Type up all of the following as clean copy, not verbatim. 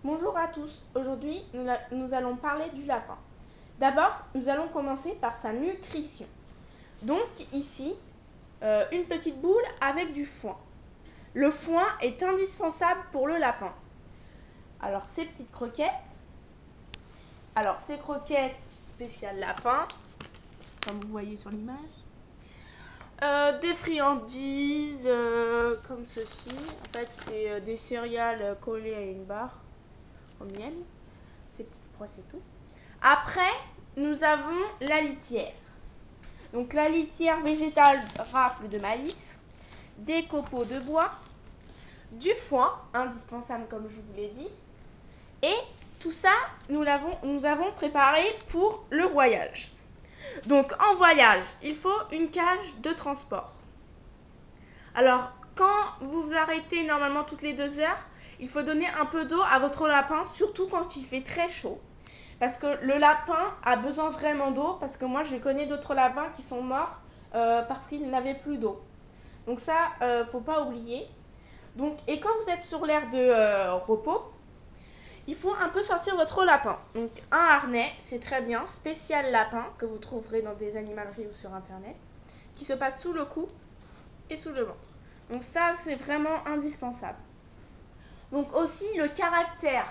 Bonjour à tous, aujourd'hui nous allons parler du lapin. D'abord, nous allons commencer par sa nutrition. Donc ici, une petite boule avec du foin. Le foin est indispensable pour le lapin. Alors ces petites croquettes, ces croquettes spéciales lapin, comme vous voyez sur l'image. Des friandises comme ceci. En fait, c'est des céréales collées à une barre au miel. Ces petites pois, c'est tout. Après, nous avons la litière. Donc la litière végétale rafle de maïs, des copeaux de bois, du foin, indispensable comme je vous l'ai dit. Et tout ça, nous avons préparé pour le voyage. Donc en voyage, il faut une cage de transport. Alors quand vous vous arrêtez normalement toutes les 2 heures, il faut donner un peu d'eau à votre lapin, surtout quand il fait très chaud. Parce que le lapin a besoin vraiment d'eau, parce que moi je connais d'autres lapins qui sont morts parce qu'ils n'avaient plus d'eau. Donc ça, faut pas oublier. Donc, et quand vous êtes sur l'aire de repos, il faut un peu sortir votre lapin. Donc un harnais, c'est très bien, spécial lapin, que vous trouverez dans des animaleries ou sur internet, qui se passe sous le cou et sous le ventre. Donc ça, c'est vraiment indispensable. Donc aussi le caractère.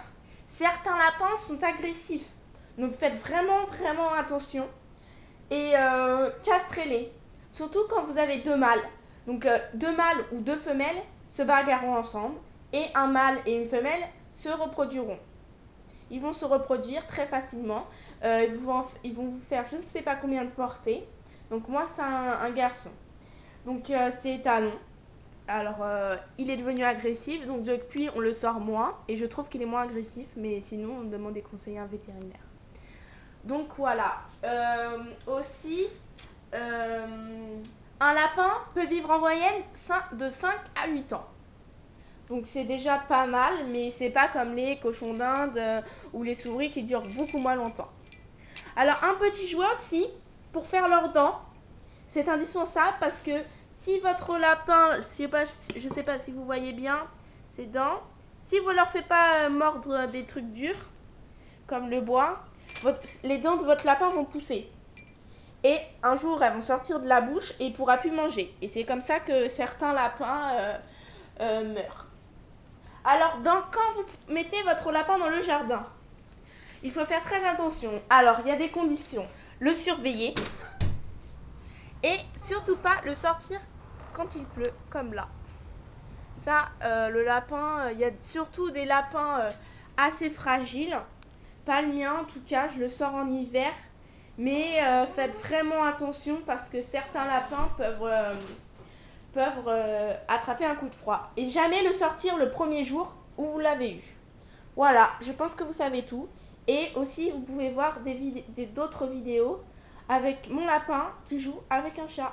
Certains lapins sont agressifs. Donc faites vraiment attention. Et castrez-les. Surtout quand vous avez 2 mâles. Donc 2 mâles ou 2 femelles se bagarreront ensemble. Et un mâle et une femelle se reproduiront. Ils vont se reproduire très facilement. Ils vont vous faire je ne sais pas combien de portées. Donc moi c'est un garçon. Donc c'est Talon. Alors il est devenu agressif. Donc depuis on le sort moins. Et je trouve qu'il est moins agressif. Mais sinon on demande des conseils à un vétérinaire. Donc voilà. Aussi un lapin peut vivre en moyenne de 5 à 8 ans. Donc c'est déjà pas mal, mais c'est pas comme les cochons d'Inde ou les souris qui durent beaucoup moins longtemps. Alors un petit jouet aussi pour faire leurs dents, c'est indispensable parce que si votre lapin, je sais pas si vous voyez bien ses dents, si vous leur faites pas mordre des trucs durs comme le bois, les dents de votre lapin vont pousser. Et un jour elles vont sortir de la bouche et il pourra plus manger. Et c'est comme ça que certains lapins meurent. Alors, quand vous mettez votre lapin dans le jardin, il faut faire très attention. Alors, il y a des conditions. Le surveiller et surtout pas le sortir quand il pleut, comme là. Ça, le lapin, il y a surtout des lapins assez fragiles. Pas le mien, en tout cas, je le sors en hiver. Mais faites vraiment attention parce que certains lapins peuvent attraper un coup de froid. Et jamais le sortir le premier jour où vous l'avez eu. Voilà, je pense que vous savez tout. Et aussi, vous pouvez voir d'autres vidéos avec mon lapin qui joue avec un chat.